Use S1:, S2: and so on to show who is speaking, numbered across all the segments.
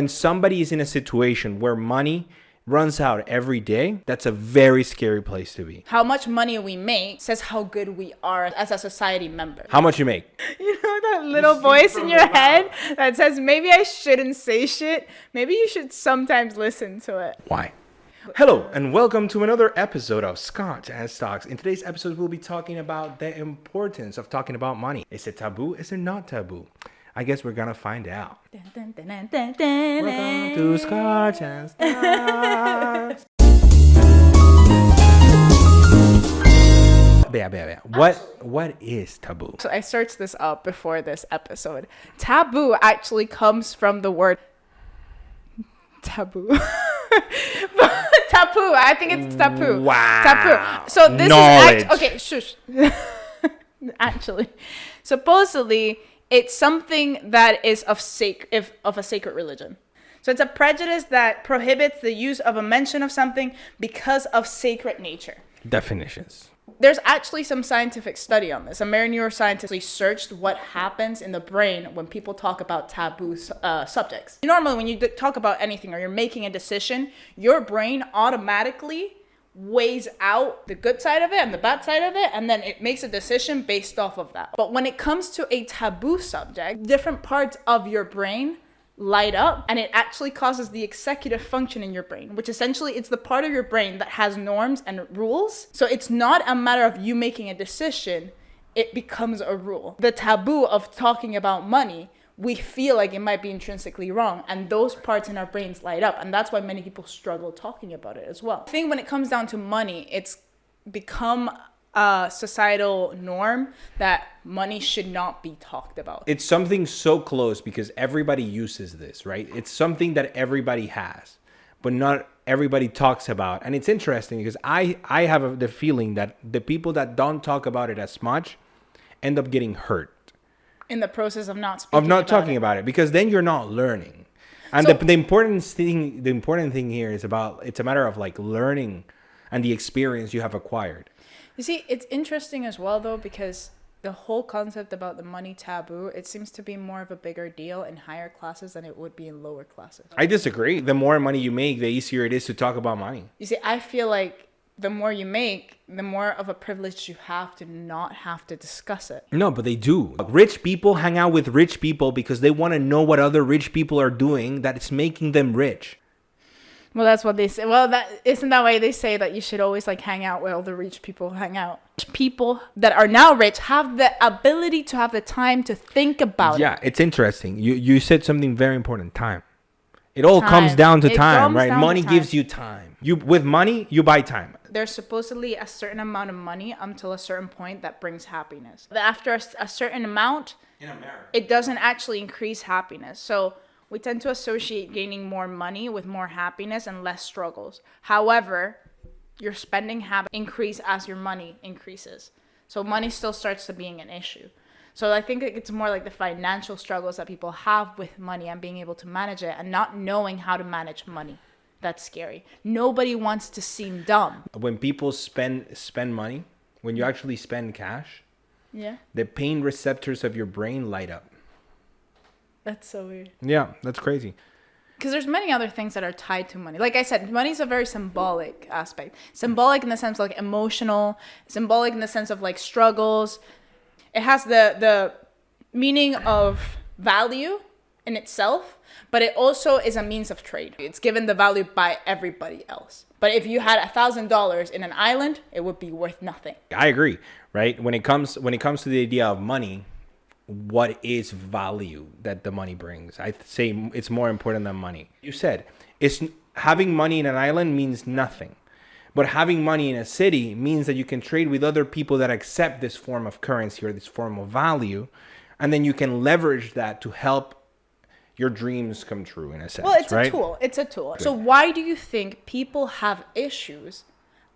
S1: when somebody is in a situation where money runs out every day, that's a very scary place to be.
S2: How much money we make says how good we are as a society member.
S1: How much you make?
S2: You know that little voice in your head that says, maybe I shouldn't say shit. Maybe you should sometimes listen to it.
S1: Why? Hello, and welcome to another episode of Scotch and Stocks. In today's episode, we'll be talking about the importance of talking about money. Is it taboo? Is it not taboo? I guess we're gonna find out. Welcome to Scotch and Stocks. What is taboo?
S2: So I searched this up before this episode. Taboo actually comes from the word taboo. Taboo. I think it's taboo.
S1: Wow.
S2: Taboo. So this
S1: Knowledge.
S2: is okay. Shush. Actually, supposedly it's something that is of a sacred religion. So it's a prejudice that prohibits the use of a mention of something because of sacred nature.
S1: Definitions.
S2: There's actually some scientific study on this. A marine neuroscientist searched what happens in the brain when people talk about taboo subjects. Normally, when you talk about anything or you're making a decision, your brain automatically weighs out the good side of it and the bad side of it, and then it makes a decision based off of that. But when it comes to a taboo subject, different parts of your brain light up, and it actually causes the executive function in your brain, which essentially it's the part of your brain that has norms and rules. So it's not a matter of you making a decision, it becomes a rule. The taboo of talking about money, we feel like it might be intrinsically wrong, and those parts in our brains light up, and that's why many people struggle talking about it as well. I think when it comes down to money, it's become a societal norm that money should not be talked about.
S1: It's something so close because everybody uses this, right? It's something that everybody has, but not everybody talks about. And it's interesting because I have the feeling that the people that don't talk about it as much end up getting hurt. In the process of not talking about it, because then you're not learning. And so, the important thing here is it's a matter of like learning and the experience you have acquired.
S2: You see, it's interesting as well though, because the whole concept about the money taboo, it seems to be more of a bigger deal in higher classes than it would be in lower classes.
S1: I disagree. The more money you make, the easier it is to talk about money.
S2: You see, I feel like the more you make, the more of a privilege you have to not have to discuss it.
S1: No, but they do. Rich people hang out with rich people because they want to know what other rich people are doing that is making them rich.
S2: Well, that's what they say. Well, that isn't that why they say that you should always like hang out where all the rich people hang out. People that are now rich have the ability to have the time to think about it.
S1: Yeah, it's interesting. You said something very important, time. It all comes down to time, right? Money gives you time. With money, you buy time.
S2: There's supposedly a certain amount of money until a certain point that brings happiness. After a certain amount, in America, it doesn't actually increase happiness. So we tend to associate gaining more money with more happiness and less struggles. However, your spending habits increase as your money increases. So money still starts to being an issue. So I think it's more like the financial struggles that people have with money and being able to manage it and not knowing how to manage money. That's scary. Nobody wants to seem dumb.
S1: When people spend money, when you actually spend cash,
S2: yeah,
S1: the pain receptors of your brain light up.
S2: That's so weird.
S1: Yeah, that's crazy.
S2: Because there's many other things that are tied to money. Like I said, money is a very symbolic aspect. Symbolic in the sense of like emotional, symbolic in the sense of like struggles. It has the meaning of value in itself, but it also is a means of trade. It's given the value by everybody else. But if you had $1,000 in an island, it would be worth nothing.
S1: I agree, right? When it comes to the idea of money, what is value that the money brings? I say it's more important than money. You said having money in an island means nothing. But having money in a city means that you can trade with other people that accept this form of currency or this form of value. And then you can leverage that to help your dreams come true in a sense.
S2: Well, it's
S1: right?
S2: a tool. It's a tool. So why do you think people have issues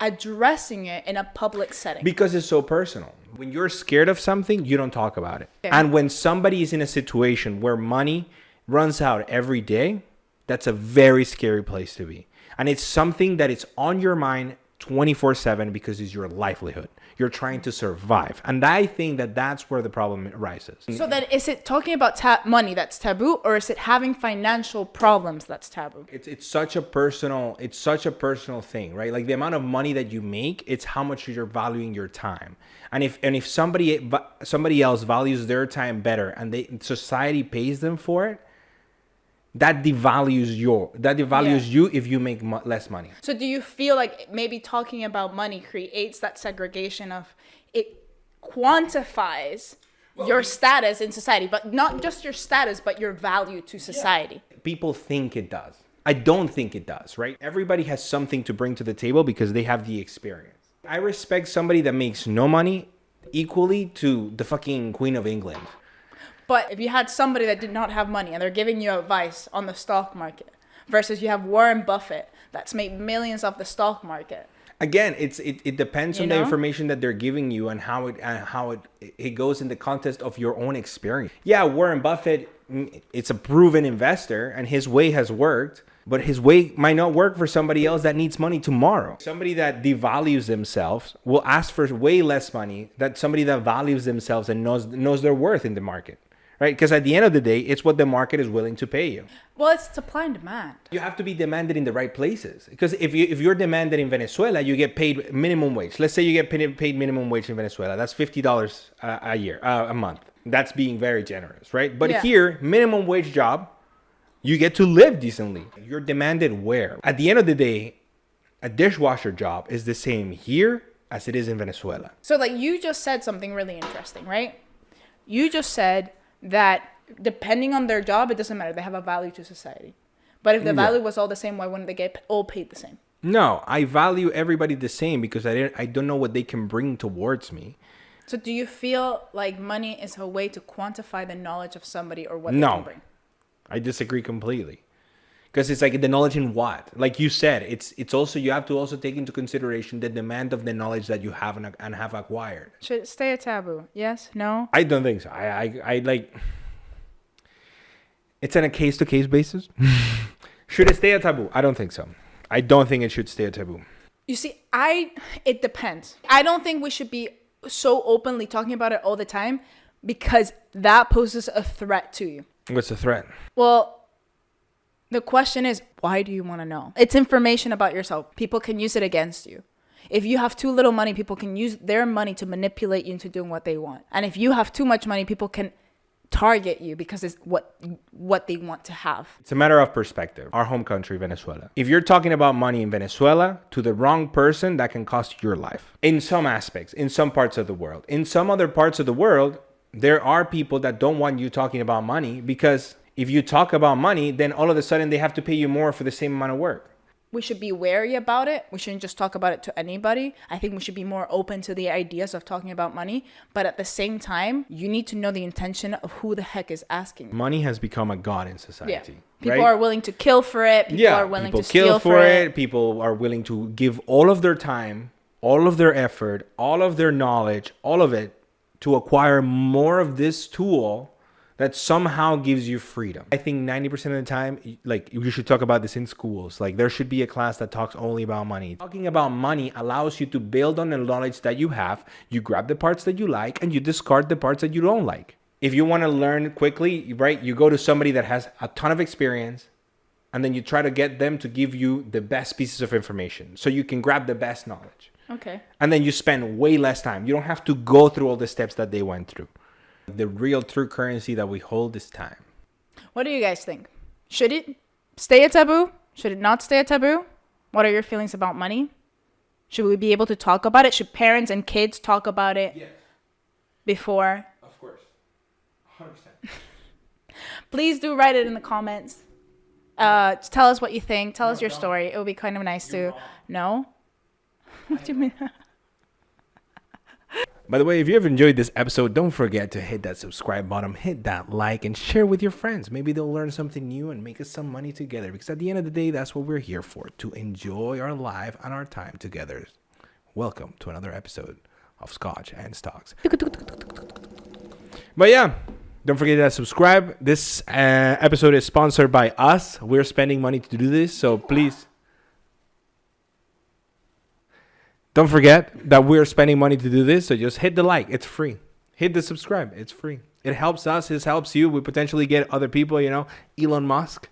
S2: addressing it in a public setting?
S1: Because it's so personal. When you're scared of something, you don't talk about it. Okay. And when somebody is in a situation where money runs out every day, that's a very scary place to be. And it's something that is on your mind 24/7 because it's your livelihood. You're trying to survive. And I think that that's where the problem arises.
S2: So then is it talking about money that's taboo, or is it having financial problems that's taboo?
S1: It's such a personal thing, right? Like the amount of money that you make, it's how much you're valuing your time. And if somebody else values their time better and society pays them for it, that devalues you if you make less money.
S2: So do you feel like maybe talking about money creates that segregation of it quantifies your status in society, but not just your status, but your value to society?
S1: People think it does. I don't think it does, right? Everybody has something to bring to the table because they have the experience. I respect somebody that makes no money equally to the fucking Queen of England.
S2: But if you had somebody that did not have money and they're giving you advice on the stock market versus you have Warren Buffett that's made millions off the stock market.
S1: Again, it depends on the information that they're giving you and how it goes in the context of your own experience. Yeah, Warren Buffett, it's a proven investor and his way has worked, but his way might not work for somebody else that needs money tomorrow. Somebody that devalues themselves will ask for way less money than somebody that values themselves and knows their worth in the market. Right? Because at the end of the day, it's what the market is willing to pay you.
S2: Well, it's supply and demand.
S1: You have to be demanded in the right places. Because if you're demanded in Venezuela, you get paid minimum wage. Let's say you get paid minimum wage in Venezuela. That's $50 a month. That's being very generous, right? But here, minimum wage job, you get to live decently. You're demanded where? At the end of the day, a dishwasher job is the same here as it is in Venezuela.
S2: So like you just said something really interesting, right? You just said that depending on their job, it doesn't matter. They have a value to society. But if the value was all the same, why wouldn't they get all paid the same?
S1: No, I value everybody the same because I don't know what they can bring towards me.
S2: So do you feel like money is a way to quantify the knowledge of somebody or what they can bring?
S1: I disagree completely. Because it's like the knowledge in what? Like you said, it's also, you have to also take into consideration the demand of the knowledge that you have and have acquired.
S2: Should it stay a taboo? Yes? No?
S1: I don't think so. I like, it's on a case-to-case basis. Should it stay a taboo? I don't think so. I don't think it should stay a taboo.
S2: You see, it depends. I don't think we should be so openly talking about it all the time because that poses a threat to you.
S1: What's the threat?
S2: Well, the question is, why do you want to know? It's information about yourself. People can use it against you. If you have too little money, people can use their money to manipulate you into doing what they want. And if you have too much money, people can target you because it's what they want to have.
S1: It's a matter of perspective. Our home country, Venezuela. If you're talking about money in Venezuela to the wrong person, that can cost your life. In some aspects, in some parts of the world. In some other parts of the world, there are people that don't want you talking about money because if you talk about money, then all of a sudden they have to pay you more for the same amount of work.
S2: We should be wary about it. We shouldn't just talk about it to anybody. I think we should be more open to the ideas of talking about money. But at the same time, you need to know the intention of who the heck is asking.
S1: Money has become a god in society.
S2: Yeah. People are willing to kill for it. People are willing to steal for it.
S1: People are willing to give all of their time, all of their effort, all of their knowledge, all of it to acquire more of this tool that somehow gives you freedom. I think 90% of the time, like you should talk about this in schools. Like there should be a class that talks only about money. Talking about money allows you to build on the knowledge that you have. You grab the parts that you like and you discard the parts that you don't like. If you want to learn quickly, right, you go to somebody that has a ton of experience and then you try to get them to give you the best pieces of information so you can grab the best knowledge.
S2: Okay.
S1: And then you spend way less time. You don't have to go through all the steps that they went through. The real true currency that we hold is time.
S2: What do you guys think? Should it stay a taboo? Should it not stay a taboo? What are your feelings about money? Should we be able to talk about it? Should parents and kids talk about it before?
S1: Of course. 100%.
S2: Please do write it in the comments. Tell us what you think. Tell us your story. It would be kind of nice to know. What do you mean?
S1: By the way, if you have enjoyed this episode, don't forget to hit that subscribe button, hit that like, and share with your friends. Maybe they'll learn something new and make us some money together. Because at the end of the day, that's what we're here for, to enjoy our life and our time together. Welcome to another episode of Scotch and Stocks. But yeah, don't forget to subscribe. This episode is sponsored by us. We're spending money to do this, so please. Don't forget that we're spending money to do this. So just hit the like. It's free. Hit the subscribe. It's free. It helps us. It helps you. We potentially get other people, Elon Musk.